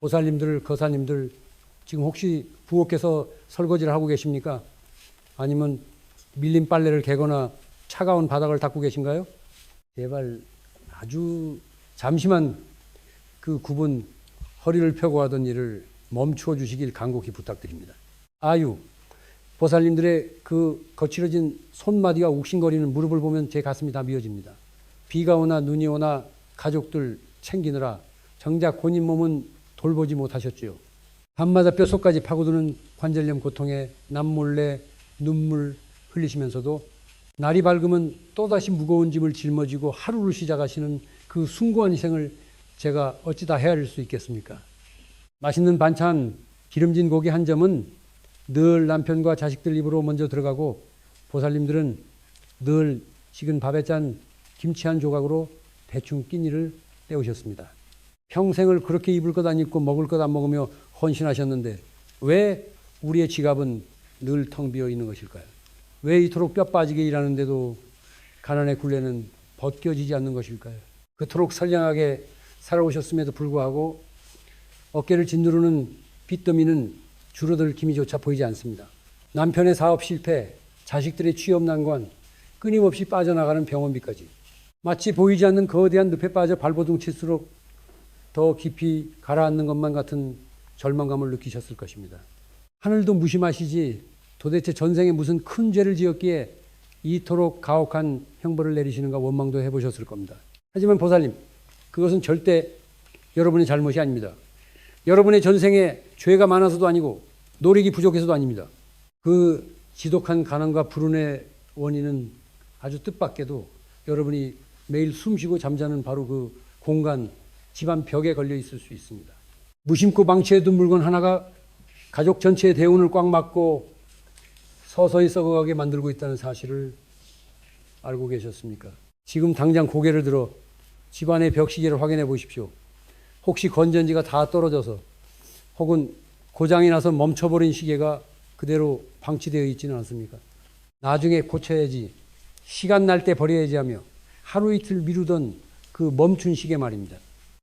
보살님들, 거사님들 지금 혹시 부엌에서 설거지를 하고 계십니까? 아니면 밀린 빨래를 개거나 차가운 바닥을 닦고 계신가요? 제발 아주 잠시만 그 굽은 허리를 펴고 하던 일을 멈추어 주시길 간곡히 부탁드립니다. 아유, 보살님들의 그 거칠어진 손마디와 욱신거리는 무릎을 보면 제 가슴이 다 미어집니다. 비가 오나 눈이 오나 가족들 챙기느라 정작 본인 몸은 돌보지 못하셨지요. 밤마다 뼛속까지 파고드는 관절염 고통에 남몰래 눈물 흘리시면서도 날이 밝으면 또다시 무거운 짐을 짊어지고 하루를 시작하시는 그 숭고한 희생을 제가 어찌 다 헤아릴 수 있겠습니까? 맛있는 반찬, 기름진 고기 한 점은 늘 남편과 자식들 입으로 먼저 들어가고 보살님들은 늘 식은 밥에 짠 김치 한 조각으로 대충 끼니를 때우셨습니다. 평생을 그렇게 입을 것 안 입고 먹을 것 안 먹으며 헌신하셨는데 왜 우리의 지갑은 늘 텅 비어 있는 것일까요? 왜 이토록 뼈 빠지게 일하는데도 가난의 굴레는 벗겨지지 않는 것일까요? 그토록 선량하게 살아오셨음에도 불구하고 어깨를 짓누르는 빚더미는 줄어들 기미조차 보이지 않습니다. 남편의 사업 실패, 자식들의 취업 난관, 끊임없이 빠져나가는 병원비까지 마치 보이지 않는 거대한 늪에 빠져 발버둥 칠수록 더 깊이 가라앉는 것만 같은 절망감을 느끼셨을 것입니다. 하늘도 무심하시지 도대체 전생에 무슨 큰 죄를 지었기에 이토록 가혹한 형벌을 내리시는가 원망도 해보셨을 겁니다. 하지만 보살님, 그것은 절대 여러분의 잘못이 아닙니다. 여러분의 전생에 죄가 많아서도 아니고 노력이 부족해서도 아닙니다. 그 지독한 가난과 불운의 원인은 아주 뜻밖에도 여러분이 매일 숨쉬고 잠자는 바로 그 공간, 집안 벽에 걸려 있을 수 있습니다. 무심코 방치해둔 물건 하나가 가족 전체의 대운을 꽉 막고 서서히 썩어가게 만들고 있다는 사실을 알고 계셨습니까? 지금 당장 고개를 들어 집안의 벽시계를 확인해 보십시오. 혹시 건전지가 다 떨어져서 혹은 고장이 나서 멈춰버린 시계가 그대로 방치되어 있지는 않습니까? 나중에 고쳐야지, 시간 날 때 버려야지 하며 하루 이틀 미루던 그 멈춘 시계 말입니다.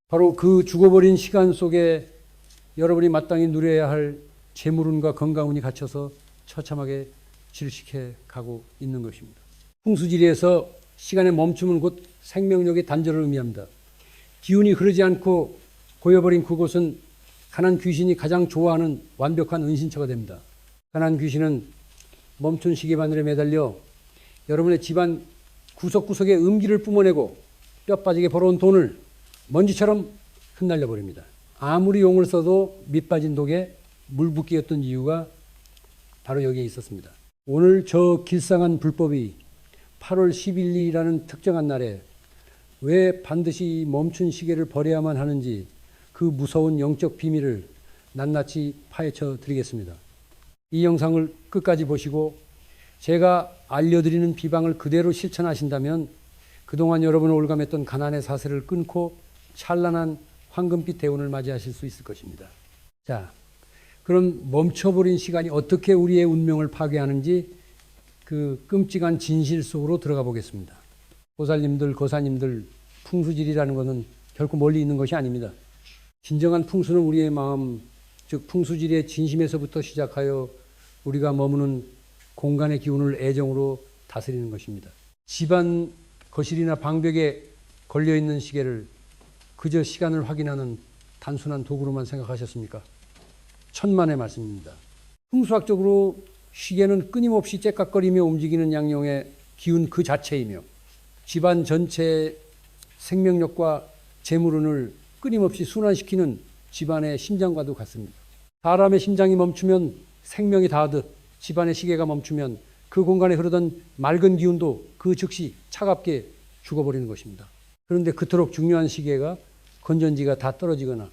바로 그 죽어버린 시간 속에 여러분이 마땅히 누려야 할 재물운과 건강운이 갇혀서 처참하게 질식해 가고 있는 것입니다. 풍수지리에서 시간의 멈춤은 곧 생명력의 단절을 의미합니다. 기운이 흐르지 않고 고여버린 그곳은 가난 귀신이 가장 좋아하는 완벽한 은신처가 됩니다. 가난 귀신은 멈춘 시계바늘에 매달려 여러분의 집안 구석구석에 음기를 뿜어내고 뼈 빠지게 벌어온 돈을 먼지처럼 흩날려 버립니다. 아무리 용을 써도 밑 빠진 독에 물 붓기였던 이유가 바로 여기에 있었습니다. 오늘 저 길상한 불법이 8월 10일이라는 특정한 날에 왜 반드시 멈춘 시계를 버려야만 하는지 그 무서운 영적 비밀을 낱낱이 파헤쳐 드리겠습니다. 이 영상을 끝까지 보시고 제가 알려드리는 비방을 그대로 실천하신다면 그동안 여러분을 올감했던 가난의 사슬을 끊고 찬란한 황금빛 대운을 맞이하실 수 있을 것입니다. 자, 그럼 멈춰버린 시간이 어떻게 우리의 운명을 파괴하는지 그 끔찍한 진실 속으로 들어가 보겠습니다. 보살님들, 거사님들, 풍수질이라는 것은 결코 멀리 있는 것이 아닙니다. 진정한 풍수는 우리의 마음, 즉 풍수질의 진심에서부터 시작하여 우리가 머무는 공간의 기운을 애정으로 다스리는 것입니다. 집안 거실이나 방벽에 걸려있는 시계를 그저 시간을 확인하는 단순한 도구로만 생각하셨습니까? 천만의 말씀입니다. 풍수학적으로 시계는 끊임없이 째깍거리며 움직이는 양용의 기운 그 자체이며 집안 전체의 생명력과 재물운을 끊임없이 순환시키는 집안의 심장과도 같습니다. 사람의 심장이 멈추면 생명이 다하듯 집안의 시계가 멈추면 그 공간에 흐르던 맑은 기운도 그 즉시 차갑게 죽어버리는 것입니다. 그런데 그토록 중요한 시계가 건전지가 다 떨어지거나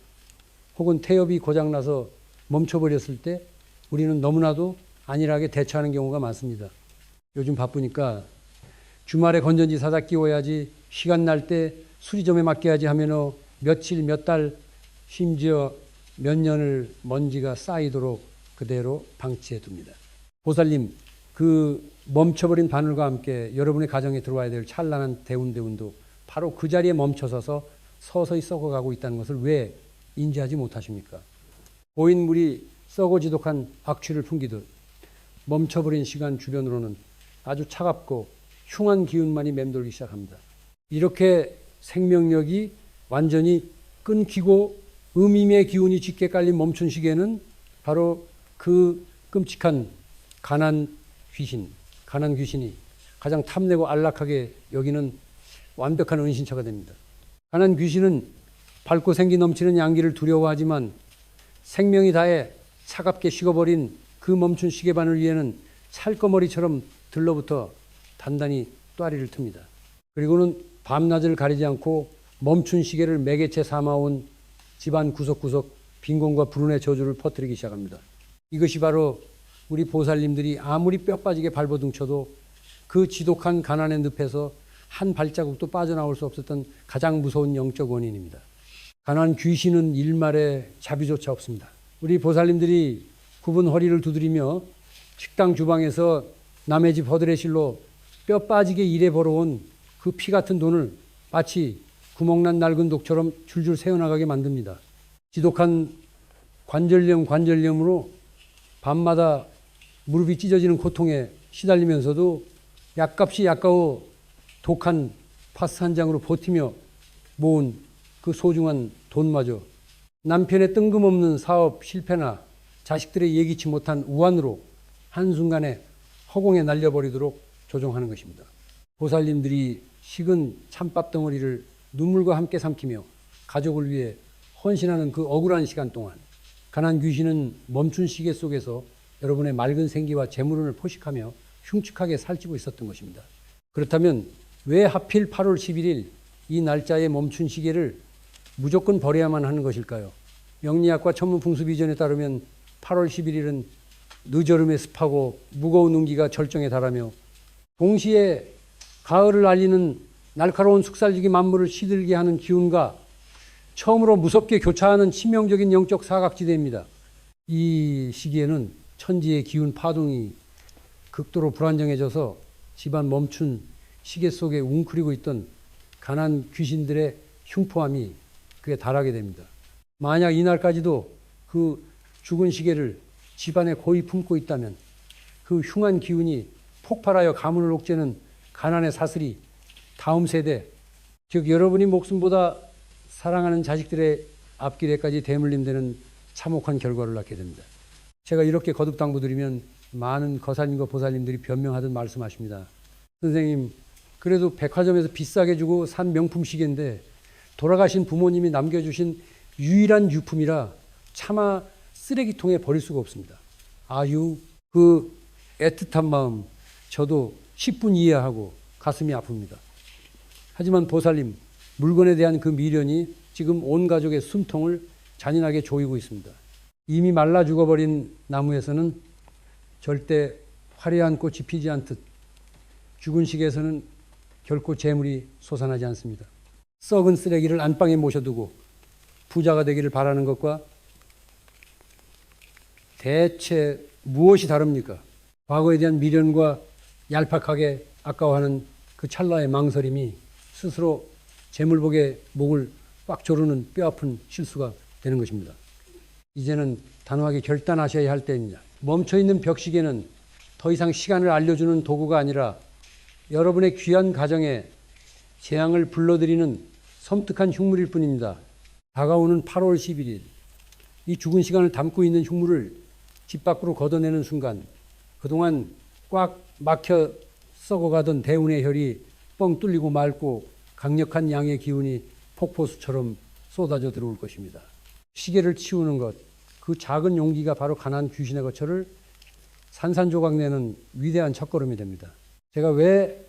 혹은 태엽이 고장나서 멈춰버렸을 때 우리는 너무나도 안일하게 대처하는 경우가 많습니다. 요즘 바쁘니까 주말에 건전지 사다 끼워야지, 시간 날 때 수리점에 맡겨야지 하면서 며칠, 몇 달, 심지어 몇 년을 먼지가 쌓이도록 그대로 방치해 둡니다. 보살님, 그 멈춰버린 바늘과 함께 여러분의 가정에 들어와야 될 찬란한 대운도 바로 그 자리에 멈춰서서 서서히 썩어가고 있다는 것을 왜 인지하지 못하십니까? 고인 물이 썩어 지독한 악취를 풍기듯 멈춰버린 시간 주변으로는 아주 차갑고 흉한 기운만이 맴돌기 시작합니다. 이렇게 생명력이 완전히 끊기고 음임의 기운이 짙게 깔린 멈춘 시기에는 바로 그 끔찍한 가난 귀신이 가장 탐내고 안락하게 여기는 완벽한 은신처가 됩니다. 가난 귀신은 밝고 생기 넘치는 양기를 두려워하지만 생명이 다해 차갑게 식어버린 그 멈춘 시계반을 위해는 찰거머리처럼 들러붙어 단단히 또아리를 틉니다. 그리고는 밤낮을 가리지 않고 멈춘 시계를 매개체 삼아온 집안 구석구석 빈곤과 불운의 저주를 퍼뜨리기 시작합니다. 이것이 바로 우리 보살님들이 아무리 뼈 빠지게 발버둥쳐도 그 지독한 가난의 늪에서 한 발자국도 빠져나올 수 없었던 가장 무서운 영적 원인입니다. 가난 귀신은 일말에 자비조차 없습니다. 우리 보살님들이 굽은 허리를 두드리며 식당 주방에서 남의 집 허드레실로 뼈 빠지게 일해 벌어온 그 피 같은 돈을 마치 구멍난 낡은 독처럼 줄줄 새어나가게 만듭니다. 지독한 관절염으로 밤마다 무릎이 찢어지는 고통에 시달리면서도 약값이 약가워 독한 파스 한 장으로 버티며 모은 그 소중한 돈마저 남편의 뜬금없는 사업 실패나 자식들의 예기치 못한 우환으로 한순간에 허공에 날려버리도록 조종하는 것입니다. 보살님들이 식은 찬밥 덩어리를 눈물과 함께 삼키며 가족을 위해 헌신하는 그 억울한 시간 동안 가난 귀신은 멈춘 시계 속에서 여러분의 맑은 생기와 재물운을 포식하며 흉측하게 살찌고 있었던 것입니다. 그렇다면 왜 하필 8월 11일 이 날짜에 멈춘 시계를 무조건 버려야만 하는 것일까요? 명리학과 천문풍수비전에 따르면 8월 11일은 늦여름의 습하고 무거운 운기가 절정에 달하며 동시에 가을을 알리는 날카로운 숙살지기 만물을 시들게 하는 기운과 처음으로 무섭게 교차하는 치명적인 영적 사각지대입니다. 이 시기에는 천지의 기운 파동이 극도로 불안정해져서 집안 멈춘 시계 속에 웅크리고 있던 가난 귀신들의 흉포함이 그에 달하게 됩니다. 만약 이날까지도 그 죽은 시계를 집안에 고이 품고 있다면 그 흉한 기운이 폭발하여 가문을 옥죄는 가난의 사슬이 다음 세대, 즉 여러분이 목숨보다 사랑하는 자식들의 앞길에까지 대물림되는 참혹한 결과를 낳게 됩니다. 제가 이렇게 거듭 당부드리면 많은 거사님과 보살님들이 변명하듯 말씀하십니다. 선생님, 그래도 백화점에서 비싸게 주고 산 명품 시계인데 돌아가신 부모님이 남겨주신 유일한 유품이라 차마 쓰레기통에 버릴 수가 없습니다. 아유, 그 애틋한 마음 저도 10분 이해하고 가슴이 아픕니다. 하지만 보살님, 물건에 대한 그 미련이 지금 온 가족의 숨통을 잔인하게 조이고 있습니다. 이미 말라 죽어버린 나무에서는 절대 화려한 꽃이 피지 않듯 죽은 시계에서는 결코 재물이 솟아나지 않습니다. 썩은 쓰레기를 안방에 모셔두고 부자가 되기를 바라는 것과 대체 무엇이 다릅니까? 과거에 대한 미련과 얄팍하게 아까워하는 그 찰나의 망설임이 스스로 재물복의 목을 꽉 조르는 뼈아픈 실수가 되는 것입니다. 이제는 단호하게 결단하셔야 할 때입니다. 멈춰있는 벽시계는 더 이상 시간을 알려주는 도구가 아니라 여러분의 귀한 가정에 재앙을 불러들이는 섬뜩한 흉물일 뿐입니다. 다가오는 8월 11일, 이 죽은 시간을 담고 있는 흉물을 집 밖으로 걷어내는 순간 그동안 꽉 막혀 썩어가던 대운의 혈이 뻥 뚫리고 맑고 강력한 양의 기운이 폭포수처럼 쏟아져 들어올 것입니다. 시계를 치우는 것, 그 작은 용기가 바로 가난 귀신의 거처를 산산조각 내는 위대한 첫걸음이 됩니다. 제가 왜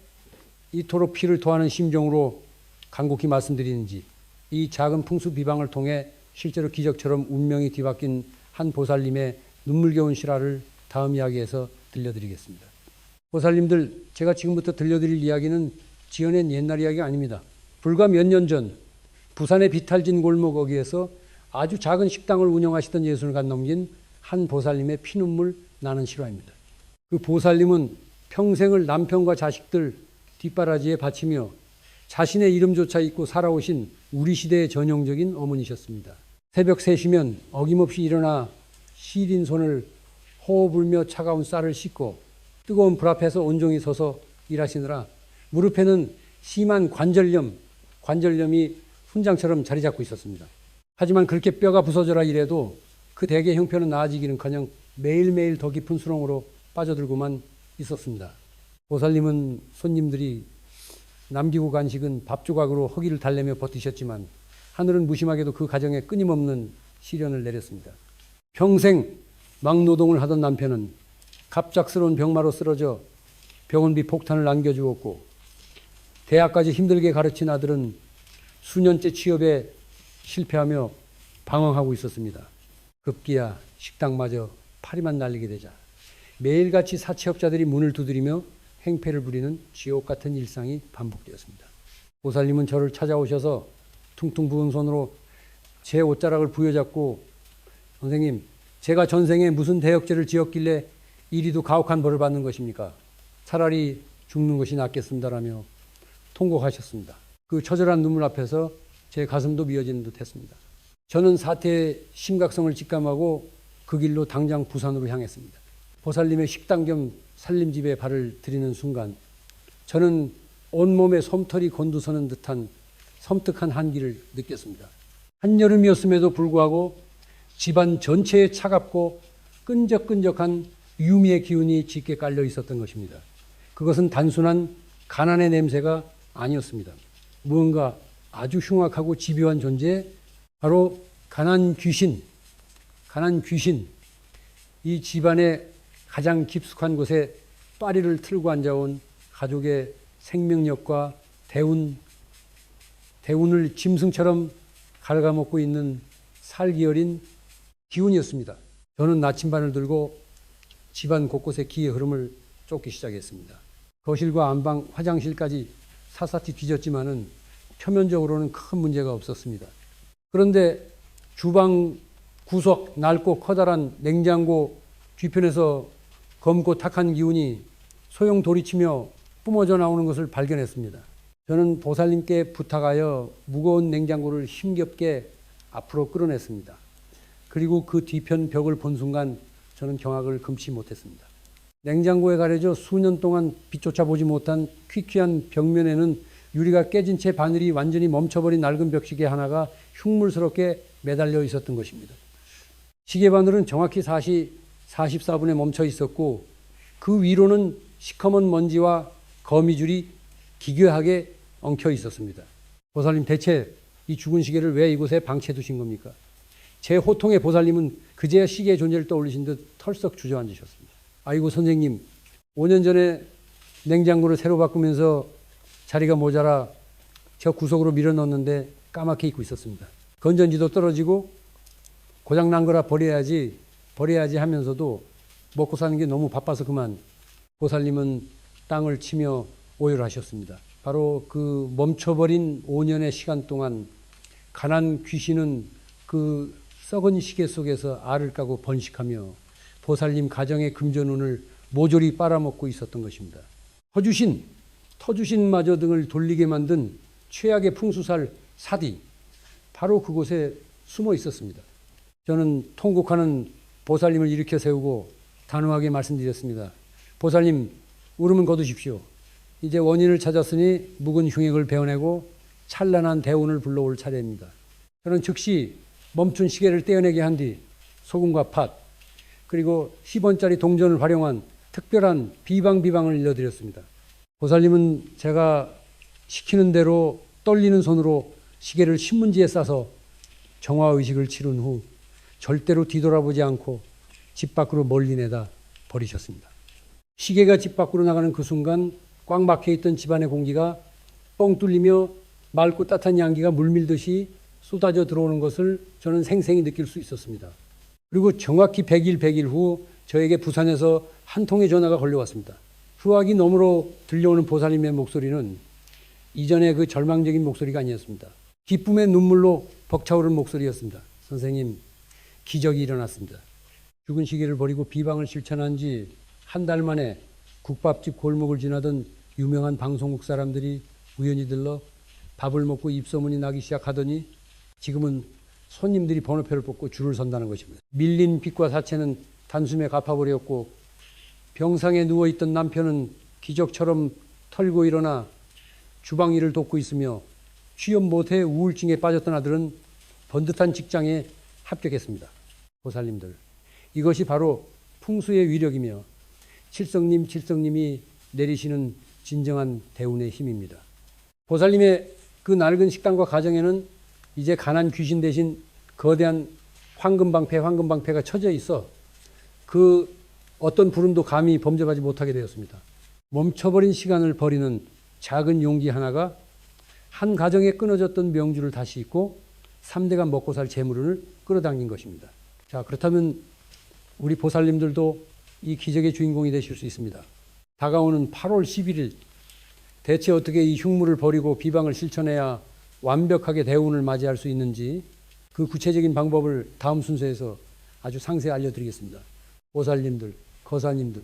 이토록 피를 토하는 심정으로 간곡히 말씀드리는지, 이 작은 풍수 비방을 통해 실제로 기적처럼 운명이 뒤바뀐 한 보살님의 눈물겨운 실화를 다음 이야기에서 들려드리겠습니다. 보살님들, 제가 지금부터 들려드릴 이야기는 지어낸 옛날 이야기가 아닙니다. 불과 몇 년 전 부산의 비탈진 골목 거기에서 아주 작은 식당을 운영하시던 예순을 넘긴 한 보살님의 피눈물 나는 실화입니다. 그 보살님은 평생을 남편과 자식들 뒷바라지에 바치며 자신의 이름조차 잊고 살아오신 우리 시대의 전형적인 어머니셨습니다. 새벽 3시면 어김없이 일어나 시린 손을 호호 불며 차가운 쌀을 씻고 뜨거운 불 앞에서 온종일 서서 일하시느라 무릎에는 심한 관절염이 훈장처럼 자리 잡고 있었습니다. 하지만 그렇게 뼈가 부서져라 이래도 그 대개 형편은 나아지기는커녕 매일매일 더 깊은 수렁으로 빠져들고만 있었습니다. 보살님은 손님들이 남기고 간 식은 밥 조각으로 허기를 달래며 버티셨지만 하늘은 무심하게도 그 가정에 끊임없는 시련을 내렸습니다. 평생 막노동을 하던 남편은 갑작스러운 병마로 쓰러져 병원비 폭탄을 안겨주었고 대학까지 힘들게 가르친 아들은 수년째 취업에 실패하며 방황하고 있었습니다. 급기야 식당마저 파리만 날리게 되자 매일같이 사채업자들이 문을 두드리며 행패를 부리는 지옥 같은 일상이 반복되었습니다. 보살님은 저를 찾아오셔서 퉁퉁 부은 손으로 제 옷자락을 부여잡고 선생님, 제가 전생에 무슨 대역죄를 지었길래 이리도 가혹한 벌을 받는 것입니까? 차라리 죽는 것이 낫겠습니다라며 통곡하셨습니다. 그 처절한 눈물 앞에서 제 가슴도 미어지는 듯 했습니다. 저는 사태의 심각성을 직감하고 그 길로 당장 부산으로 향했습니다. 보살님의 식당 겸 살림집에 발을 들이는 순간 저는 온몸에 솜털이 곤두서는 듯한 섬뜩한 한기를 느꼈습니다. 한여름이었음에도 불구하고 집안 전체에 차갑고 끈적끈적한 유미의 기운이 짙게 깔려 있었던 것입니다. 그것은 단순한 가난의 냄새가 아니었습니다. 무언가 아주 흉악하고 집요한 존재, 바로 가난 귀신, 이 집안의 가장 깊숙한 곳에 빠리를 틀고 앉아온 가족의 생명력과 대운을 짐승처럼 갉아먹고 있는 살기 어린 기운이었습니다. 저는 나침반을 들고 집안 곳곳의 기의 흐름을 쫓기 시작했습니다. 거실과 안방, 화장실까지 사사티 뒤졌지만은 표면적으로는 큰 문제가 없었습니다. 그런데 주방 구석 낡고 커다란 냉장고 뒤편에서 검고 탁한 기운이 소용돌이치며 뿜어져 나오는 것을 발견했습니다. 저는 보살님께 부탁하여 무거운 냉장고를 힘겹게 앞으로 끌어냈습니다. 그리고 그 뒤편 벽을 본 순간 저는 경악을 금치 못했습니다. 냉장고에 가려져 수년 동안 빛조차 보지 못한 퀴퀴한 벽면에는 유리가 깨진 채 바늘이 완전히 멈춰버린 낡은 벽시계 하나가 흉물스럽게 매달려 있었던 것입니다. 시계 바늘은 정확히 4시 44분에 멈춰 있었고 그 위로는 시커먼 먼지와 거미줄이 기괴하게 엉켜 있었습니다. 보살님, 대체 이 죽은 시계를 왜 이곳에 방치해 두신 겁니까? 제 호통에 보살님은 그제야 시계의 존재를 떠올리신 듯 털썩 주저앉으셨습니다. 아이고 선생님, 5년 전에 냉장고를 새로 바꾸면서 자리가 모자라 저 구석으로 밀어넣었는데 까맣게 잊고 있었습니다. 건전지도 떨어지고 고장난 거라 버려야지 하면서도 먹고 사는 게 너무 바빠서 그만. 보살님은 땅을 치며 오열하셨습니다. 바로 그 멈춰버린 5년의 시간 동안 가난 귀신은 그 썩은 시계 속에서 알을 까고 번식하며 보살님 가정의 금전운을 모조리 빨아먹고 있었던 것입니다. 터주신마저 등을 돌리게 만든 최악의 풍수살 사디, 바로 그곳에 숨어 있었습니다. 저는 통곡하는 보살님을 일으켜 세우고 단호하게 말씀드렸습니다. 보살님, 울음은 거두십시오. 이제 원인을 찾았으니 묵은 흉액을 베어내고 찬란한 대운을 불러올 차례입니다. 저는 즉시 멈춘 시계를 떼어내게 한 뒤 소금과 팥, 그리고 10원짜리 동전을 활용한 특별한 비방을 일러드렸습니다. 보살님은 제가 시키는 대로 떨리는 손으로 시계를 신문지에 싸서 정화의식을 치른 후 절대로 뒤돌아보지 않고 집 밖으로 멀리 내다 버리셨습니다. 시계가 집 밖으로 나가는 그 순간 꽉 막혀있던 집안의 공기가 뻥 뚫리며 맑고 따뜻한 양기가 물밀듯이 쏟아져 들어오는 것을 저는 생생히 느낄 수 있었습니다. 그리고 정확히 100일 후 저에게 부산에서 한 통의 전화가 걸려왔습니다. 후하기 너머로 들려오는 보살님의 목소리는 이전의 그 절망적인 목소리가 아니었습니다. 기쁨의 눈물로 벅차오른 목소리였습니다. 선생님, 기적이 일어났습니다. 죽은 시계를 버리고 비방을 실천한 지 한 달 만에 국밥집 골목을 지나던 유명한 방송국 사람들이 우연히 들러 밥을 먹고 입소문이 나기 시작하더니 지금은 손님들이 번호표를 뽑고 줄을 선다는 것입니다. 밀린 빚과 사채는 단숨에 갚아버렸고 병상에 누워있던 남편은 기적처럼 털고 일어나 주방 일을 돕고 있으며 취업 못해 우울증에 빠졌던 아들은 번듯한 직장에 합격했습니다. 보살님들, 이것이 바로 풍수의 위력이며 칠성님이 내리시는 진정한 대운의 힘입니다. 보살님의 그 낡은 식당과 가정에는 이제 가난 귀신 대신 거대한 황금방패가 쳐져 있어 그 어떤 불운도 감히 범접하지 못하게 되었습니다. 멈춰버린 시간을 버리는 작은 용기 하나가 한 가정에 끊어졌던 명주를 다시 잇고 3대가 먹고 살 재물을 끌어당긴 것입니다. 자, 그렇다면 우리 보살님들도 이 기적의 주인공이 되실 수 있습니다. 다가오는 8월 11일, 대체 어떻게 이 흉물을 버리고 비방을 실천해야 완벽하게 대운을 맞이할 수 있는지 그 구체적인 방법을 다음 순서에서 아주 상세히 알려드리겠습니다. 보살님들, 거사님들,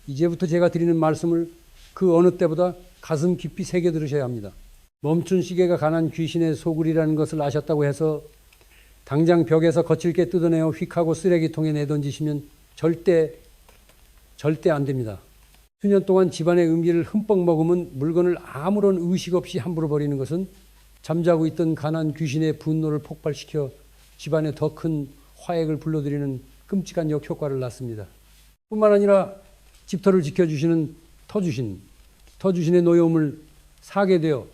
이제부터 제가 드리는 말씀을 그 어느 때보다 가슴 깊이 새겨 들으셔야 합니다. 멈춘 시계가 가난 귀신의 소굴이라는 것을 아셨다고 해서 당장 벽에서 거칠게 뜯어내어 휙하고 쓰레기통에 내던지시면 절대 안 됩니다. 수년 동안 집안의 음기를 흠뻑 머금은 물건을 아무런 의식 없이 함부로 버리는 것은 잠자고 있던 가난 귀신의 분노를 폭발시켜 집안에 더 큰 화액을 불러들이는 끔찍한 역효과를 낳습니다. 뿐만 아니라 집터를 지켜주시는 터주신의 노여움을 사게 되어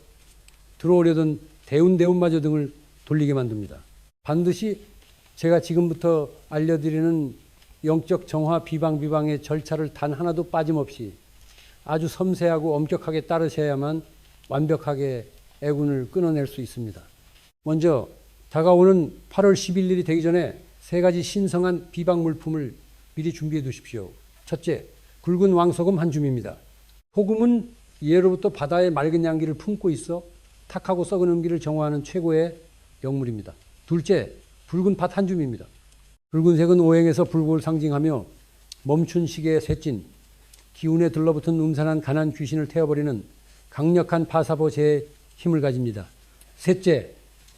들어오려던 대운마저 등을 돌리게 만듭니다. 반드시 제가 지금부터 알려드리는 영적 정화 비방의 절차를 단 하나도 빠짐없이 아주 섬세하고 엄격하게 따르셔야만 완벽하게 애군을 끊어낼 수 있습니다. 먼저 다가오는 8월 11일이 되기 전에 3가지 신성한 비방 물품을 미리 준비해 두십시오. 첫째, 굵은 왕소금 한 줌입니다. 소금은 예로부터 바다의 맑은 양기를 품고 있어 탁하고 썩은 음기를 정화하는 최고의 영물입니다. 둘째, 붉은 팥 한 줌입니다. 붉은색은 오행에서 불국을 상징하며 멈춘 시계의 쇠진, 기운에 들러붙은 음산한 가난 귀신을 태워버리는 강력한 파사보제의 힘을 가집니다. 셋째,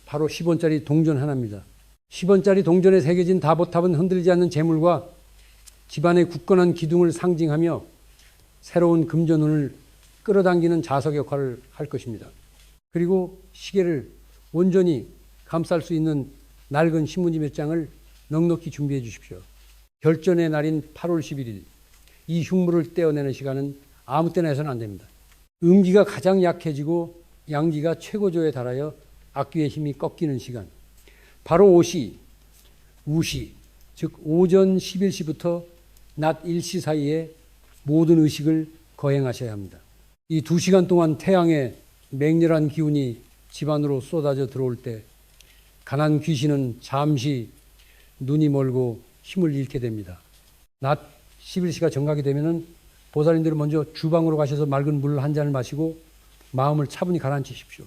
바로 10원짜리 동전 하나입니다. 10원짜리 동전에 새겨진 다보탑은 흔들리지 않는 재물과 집안의 굳건한 기둥을 상징하며 새로운 금전운을 끌어당기는 자석 역할을 할 것입니다. 그리고 시계를 온전히 감쌀 수 있는 낡은 신문지 몇 장을 넉넉히 준비해 주십시오. 결전의 날인 8월 11일, 이 흉물을 떼어내는 시간은 아무 때나 해서는 안 됩니다. 음기가 가장 약해지고 양기가 최고조에 달하여 악귀의 힘이 꺾이는 시간, 바로 우시, 즉 오전 11시부터 낮 1시 사이에 모든 의식을 거행하셔야 합니다. 이 2시간 동안 태양의 맹렬한 기운이 집안으로 쏟아져 들어올 때 가난 귀신은 잠시 눈이 멀고 힘을 잃게 됩니다. 낮 11시가 정각이 되면은 보살님들은 먼저 주방으로 가셔서 맑은 물 한 잔을 마시고 마음을 차분히 가라앉히십시오.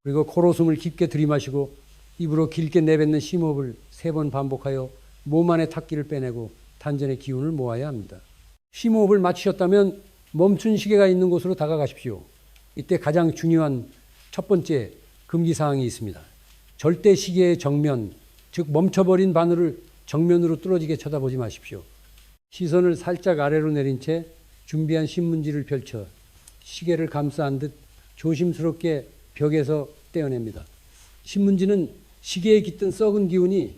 그리고 코로 숨을 깊게 들이마시고 입으로 길게 내뱉는 심호흡을 3번 반복하여 몸 안의 탁기를 빼내고 단전의 기운을 모아야 합니다. 심호흡을 마치셨다면 멈춘 시계가 있는 곳으로 다가가십시오. 이때 가장 중요한 첫 번째 금기사항이 있습니다. 절대 시계의 정면, 즉 멈춰버린 바늘을 정면으로 뚫어지게 쳐다보지 마십시오. 시선을 살짝 아래로 내린 채 준비한 신문지를 펼쳐 시계를 감싸 듯 조심스럽게 벽에서 떼어냅니다. 신문지는 시계에 깃든 썩은 기운이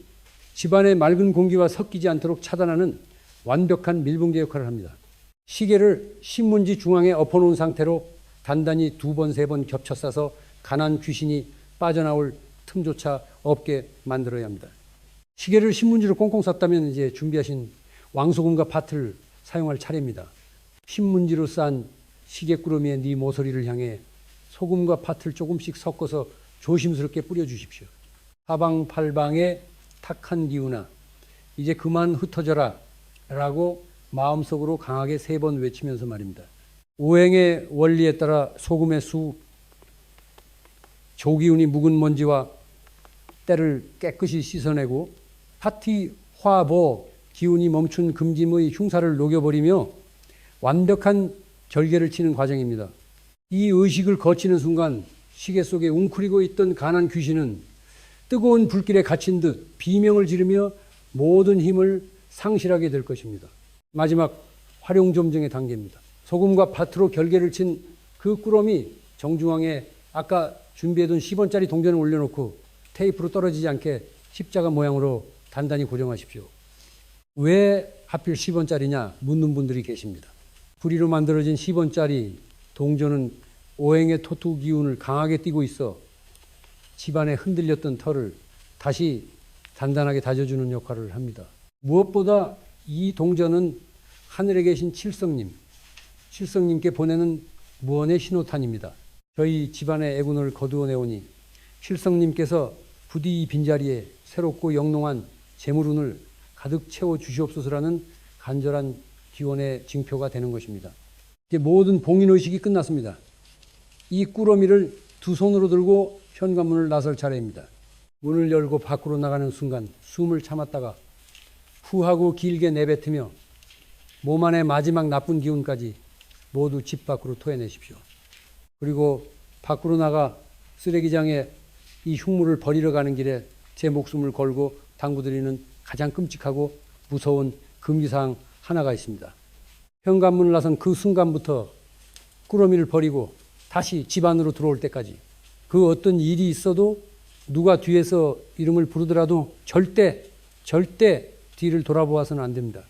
집안의 맑은 공기와 섞이지 않도록 차단하는 완벽한 밀봉제 역할을 합니다. 시계를 신문지 중앙에 엎어놓은 상태로 단단히 2번, 3번 겹쳐 싸서 가난 귀신이 빠져나올 틈조차 없게 만들어야 합니다. 시계를 신문지로 꽁꽁 쌌다면 이제 준비하신 왕소금과 팥을 사용할 차례입니다. 신문지로 싼 시계꾸러미의 네 모서리를 향해 소금과 팥을 조금씩 섞어서 조심스럽게 뿌려주십시오. 사방팔방에 탁한 기운아, 이제 그만 흩어져라 라고 마음속으로 강하게 3번 외치면서 말입니다. 오행의 원리에 따라 소금의 수, 조기운이 묵은 먼지와 때를 깨끗이 씻어내고 파티, 화보, 기운이 멈춘 금짐의 흉사를 녹여버리며 완벽한 절개를 치는 과정입니다. 이 의식을 거치는 순간 시계 속에 웅크리고 있던 가난 귀신은 뜨거운 불길에 갇힌 듯 비명을 지르며 모든 힘을 상실하게 될 것입니다. 마지막 활용점정의 단계입니다. 소금과 밭으로 결계를 친 그 꾸러미 정중앙에 아까 준비해둔 10원짜리 동전을 올려놓고 테이프로 떨어지지 않게 십자가 모양으로 단단히 고정하십시오. 왜 하필 10원짜리냐 묻는 분들이 계십니다. 구리로 만들어진 10원짜리 동전은 오행의 토투 기운을 강하게 띠고 있어 집안에 흔들렸던 털을 다시 단단하게 다져주는 역할을 합니다. 무엇보다 이 동전은 하늘에 계신 칠성님께 보내는 무언의 신호탄입니다. 저희 집안의 애군을 거두어내오니 칠성님께서 부디 이 빈자리에 새롭고 영롱한 재물운을 가득 채워 주시옵소서라는 간절한 기원의 징표가 되는 것입니다. 이제 모든 봉인의식이 끝났습니다. 이 꾸러미를 두 손으로 들고 현관문을 나설 차례입니다. 문을 열고 밖으로 나가는 순간 숨을 참았다가 후하고 길게 내뱉으며 몸 안의 마지막 나쁜 기운까지 모두 집 밖으로 토해내십시오. 그리고 밖으로 나가 쓰레기장에 이 흉물을 버리러 가는 길에 제 목숨을 걸고 당부드리는 가장 끔찍하고 무서운 금기사항 하나가 있습니다. 현관문을 나선 그 순간부터 꾸러미를 버리고 다시 집 안으로 들어올 때까지 그 어떤 일이 있어도 누가 뒤에서 이름을 부르더라도 절대 뒤를 돌아보아서는 안 됩니다.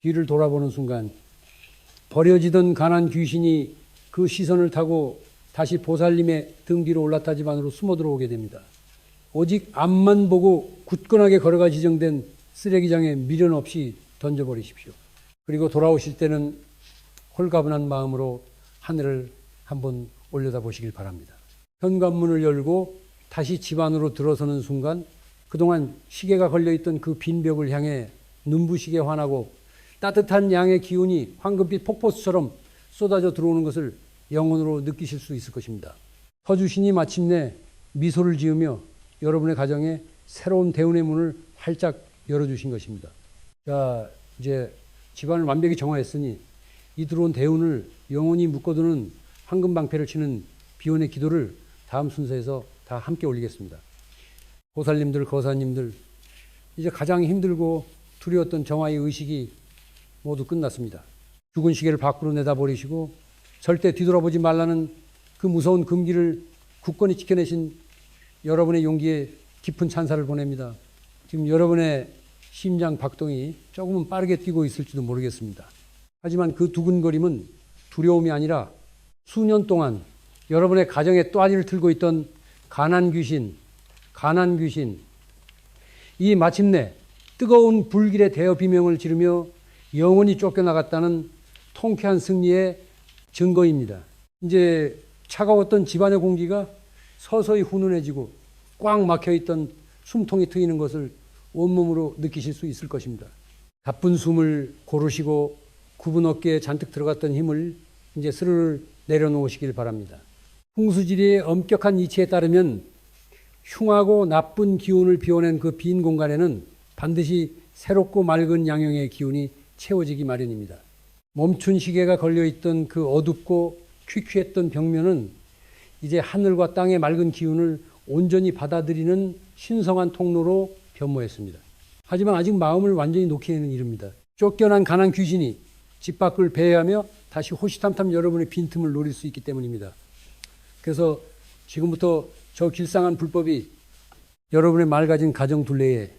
뒤를 돌아보는 순간 버려지던 가난 귀신이 그 시선을 타고 다시 보살님의 등 뒤로 올라타 집 안으로 숨어 들어오게 됩니다. 오직 앞만 보고 굳건하게 걸어가 지정된 쓰레기장에 미련 없이 던져버리십시오. 그리고 돌아오실 때는 홀가분한 마음으로 하늘을 한번 올려다 보시길 바랍니다. 현관문을 열고 다시 집 안으로 들어서는 순간 그동안 시계가 걸려있던 그 빈 벽을 향해 눈부시게 환하고 따뜻한 양의 기운이 황금빛 폭포수처럼 쏟아져 들어오는 것을 영혼으로 느끼실 수 있을 것입니다. 서주신이 마침내 미소를 지으며 여러분의 가정에 새로운 대운의 문을 활짝 열어주신 것입니다. 자, 이제 집안을 완벽히 정화했으니 이 들어온 대운을 영원히 묶어두는 황금방패를 치는 비원의 기도를 다음 순서에서 다 함께 올리겠습니다. 보살님들, 거사님들, 이제 가장 힘들고 두려웠던 정화의 의식이 모두 끝났습니다. 죽은 시계를 밖으로 내다버리시고 절대 뒤돌아보지 말라는 그 무서운 금기를 굳건히 지켜내신 여러분의 용기에 깊은 찬사를 보냅니다. 지금 여러분의 심장 박동이 조금은 빠르게 뛰고 있을지도 모르겠습니다. 하지만 그 두근거림은 두려움이 아니라 수년 동안 여러분의 가정에 또아리를 틀고 있던 가난 귀신, 이 마침내 뜨거운 불길에 대여 비명을 지르며 영원히 쫓겨나갔다는 통쾌한 승리의 증거입니다. 이제 차가웠던 집안의 공기가 서서히 훈훈해지고 꽉 막혀있던 숨통이 트이는 것을 온몸으로 느끼실 수 있을 것입니다. 가쁜 숨을 고르시고 굽은 어깨에 잔뜩 들어갔던 힘을 이제 스르르 내려놓으시길 바랍니다. 풍수지리의 엄격한 이치에 따르면 흉하고 나쁜 기운을 비워낸 그 빈 공간에는 반드시 새롭고 맑은 양용의 기운이 채워지기 마련입니다. 멈춘 시계가 걸려있던 그 어둡고 퀴퀴했던 벽면은 이제 하늘과 땅의 맑은 기운을 온전히 받아들이는 신성한 통로로 변모했습니다. 하지만 아직 마음을 완전히 놓기에는 이릅니다. 쫓겨난 가난 귀신이 집 밖을 배회하며 다시 호시탐탐 여러분의 빈틈을 노릴 수 있기 때문입니다. 그래서 지금부터 저 길상한 불법이 여러분의 맑아진 가정 둘레에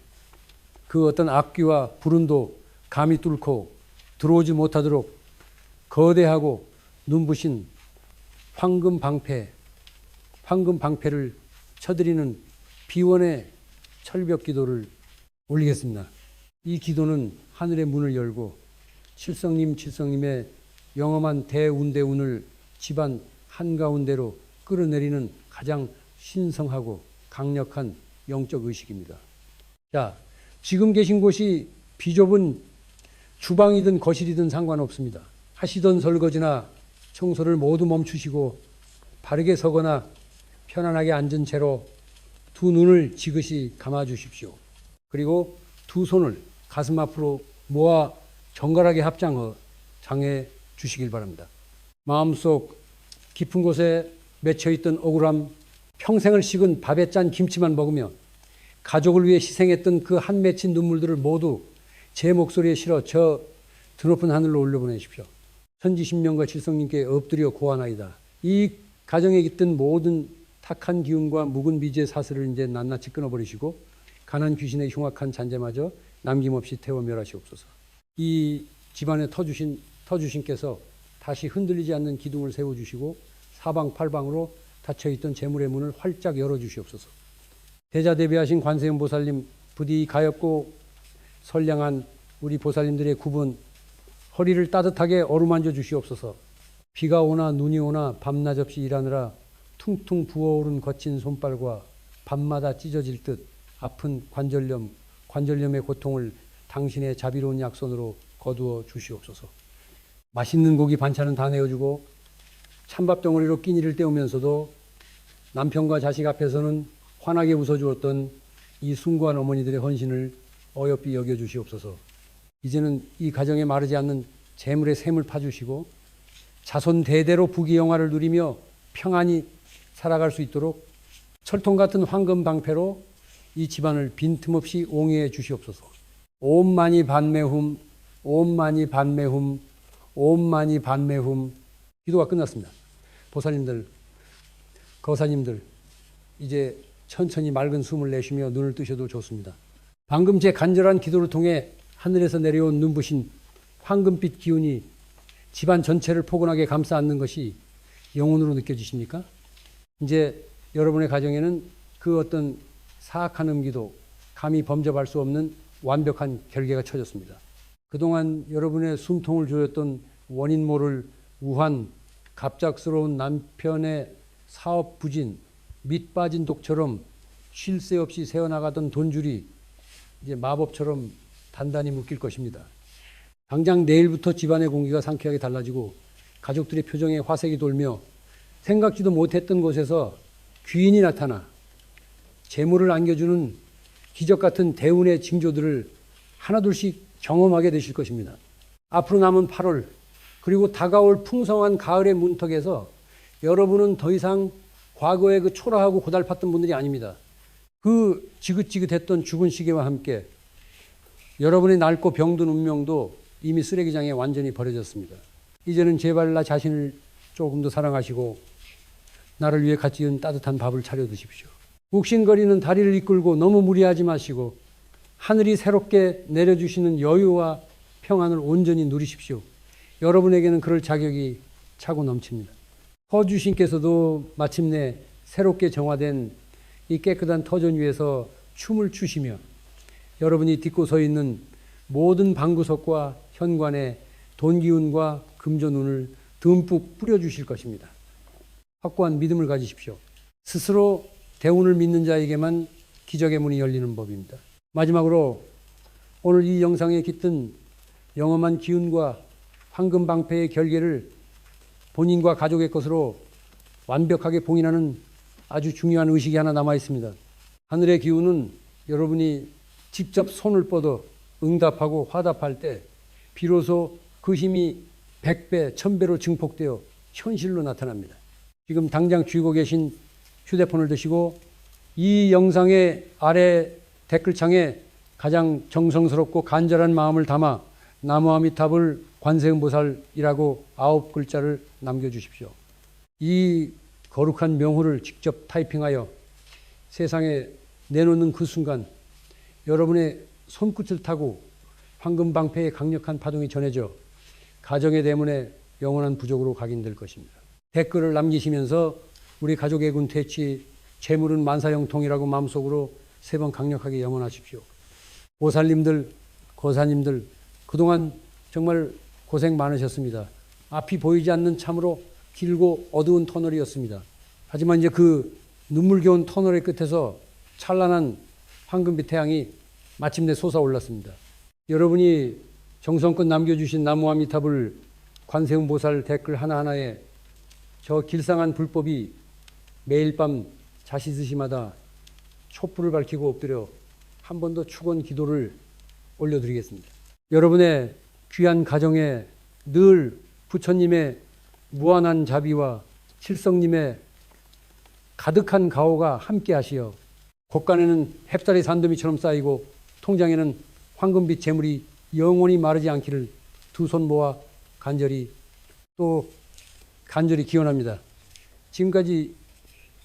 그 어떤 악귀와 불운도 감히 뚫고 들어오지 못하도록 거대하고 눈부신 황금방패를 쳐드리는 비원의 철벽 기도를 올리겠습니다. 이 기도는 하늘의 문을 열고 칠성님의 영험한 대운대운을 집안 한가운데로 끌어내리는 가장 신성하고 강력한 영적 의식입니다. 자, 지금 계신 곳이 비좁은 주방이든 거실이든 상관없습니다. 하시던 설거지나 청소를 모두 멈추시고 바르게 서거나 편안하게 앉은 채로 두 눈을 지그시 감아 주십시오. 그리고 두 손을 가슴 앞으로 모아 정갈하게 장해 주시길 바랍니다. 마음속 깊은 곳에 맺혀있던 억울함, 평생을 식은 밥에 짠 김치만 먹으며 가족을 위해 희생했던 그 한 맺힌 눈물들을 모두 제 목소리에 실어 저 드높은 하늘로 올려보내십시오. 천지신명과 질성님께 엎드려 고하나이다. 이 가정에 깃든 모든 탁한 기운과 묵은 미지의 사슬을 이제 낱낱이 끊어버리시고 가난 귀신의 흉악한 잔재마저 남김없이 태워 멸하시옵소서. 이 집안에 터주신께서 다시 흔들리지 않는 기둥을 세워주시고 사방팔방으로 닫혀있던 재물의 문을 활짝 열어주시옵소서. 대자대비하신 관세음 보살님, 부디 가엾고 선량한 우리 보살님들의 구분 허리를 따뜻하게 어루만져 주시옵소서. 비가 오나 눈이 오나 밤낮 없이 일하느라 퉁퉁 부어오른 거친 손발과 밤마다 찢어질 듯 아픈 관절염의 고통을 당신의 자비로운 약손으로 거두어 주시옵소서. 맛있는 고기 반찬은 다 내어주고 찬밥 덩어리로 끼니를 때우면서도 남편과 자식 앞에서는 환하게 웃어주었던 이 숭고한 어머니들의 헌신을 어여삐 여겨주시옵소서. 이제는 이 가정에 마르지 않는 재물의 샘을 파주시고 자손 대대로 부귀영화를 누리며 평안히 살아갈 수 있도록 철통 같은 황금 방패로 이 집안을 빈틈없이 옹이해 주시옵소서. 옴마니 반매훔, 옴마니 반매훔, 옴마니 반매훔. 기도가 끝났습니다. 보살님들, 거사님들, 이제 천천히 맑은 숨을 내쉬며 눈을 뜨셔도 좋습니다. 방금 제 간절한 기도를 통해 하늘에서 내려온 눈부신 황금빛 기운이 집안 전체를 포근하게 감싸 안는 것이 영혼으로 느껴지십니까? 이제 여러분의 가정에는 그 어떤 사악한 음기도 감히 범접할 수 없는 완벽한 결계가 쳐졌습니다. 그동안 여러분의 숨통을 조였던 원인 모를 우한, 갑작스러운 남편의 사업 부진, 밑 빠진 독처럼 쉴 새 없이 새어나가던 돈줄이 이제 마법처럼 단단히 묶일 것입니다. 당장 내일부터 집안의 공기가 상쾌하게 달라지고 가족들의 표정에 화색이 돌며 생각지도 못했던 곳에서 귀인이 나타나 재물을 안겨주는 기적 같은 대운의 징조들을 하나둘씩 경험하게 되실 것입니다. 앞으로 남은 8월 그리고 다가올 풍성한 가을의 문턱에서 여러분은 더 이상 과거에 그 초라하고 고달팠던 분들이 아닙니다. 그 지긋지긋했던 죽은 시계와 함께 여러분의 낡고 병든 운명도 이미 쓰레기장에 완전히 버려졌습니다. 이제는 제발 나 자신을 조금 더 사랑하시고 나를 위해 갓 지은 따뜻한 밥을 차려 드십시오. 욱신거리는 다리를 이끌고 너무 무리하지 마시고 하늘이 새롭게 내려주시는 여유와 평안을 온전히 누리십시오. 여러분에게는 그럴 자격이 차고 넘칩니다. 터주신께서도 마침내 새롭게 정화된 이 깨끗한 터전 위에서 춤을 추시며 여러분이 딛고 서 있는 모든 방구석과 현관에 돈기운과 금전운을 듬뿍 뿌려주실 것입니다. 확고한 믿음을 가지십시오. 스스로 대운을 믿는 자에게만 기적의 문이 열리는 법입니다. 마지막으로 오늘 이 영상에 깃든 영험한 기운과 황금 방패의 결계를 본인과 가족의 것으로 완벽하게 봉인하는 아주 중요한 의식이 하나 남아 있습니다. 하늘의 기운은 여러분이 직접 손을 뻗어 응답하고 화답할 때 비로소 그 힘이 100배, 1000배로 증폭되어 현실로 나타납니다. 지금 당장 쥐고 계신 휴대폰을 드시고 이 영상의 아래 댓글창에 가장 정성스럽고 간절한 마음을 담아 나무아미탑을 관세음보살이라고 9글자를 남겨주십시오. 이 거룩한 명호를 직접 타이핑하여 세상에 내놓는 그 순간 여러분의 손끝을 타고 황금방패의 강력한 파동이 전해져 가정의 대문에 영원한 부족으로 각인될 것입니다. 댓글을 남기시면서 우리 가족의 군 퇴치, 재물은 만사형통이라고 마음속으로 3번 강력하게 염원하십시오. 보살님들, 거사님들 그동안 정말 고생 많으셨습니다. 앞이 보이지 않는 참으로 길고 어두운 터널이었습니다. 하지만 이제 그 눈물겨운 터널의 끝에서 찬란한 황금빛 태양이 마침내 솟아올랐습니다. 여러분이 정성껏 남겨주신 나무아미탑을 관세음보살 댓글 하나하나에 저 길상한 불법이 매일 밤 자시드시마다 촛불을 밝히고 엎드려 한 번 더 축원 기도를 올려드리겠습니다. 여러분의 귀한 가정에 늘 부처님의 무한한 자비와 칠성님의 가득한 가호가 함께 하시어 곳간에는 햅쌀이 산더미처럼 쌓이고 통장에는 황금빛 재물이 영원히 마르지 않기를 두 손 모아 간절히 기원합니다. 지금까지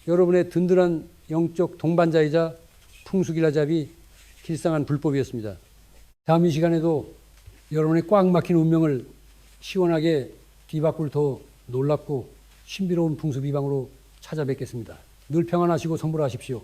여러분의 든든한 영적 동반자이자 풍수길라잡이 길상한 불법이었습니다. 다음 이 시간에도 여러분의 꽉 막힌 운명을 시원하게 뒤바꿀 더 놀랍고 신비로운 풍수비방으로 찾아뵙겠습니다. 늘 평안하시고 성불하십시오.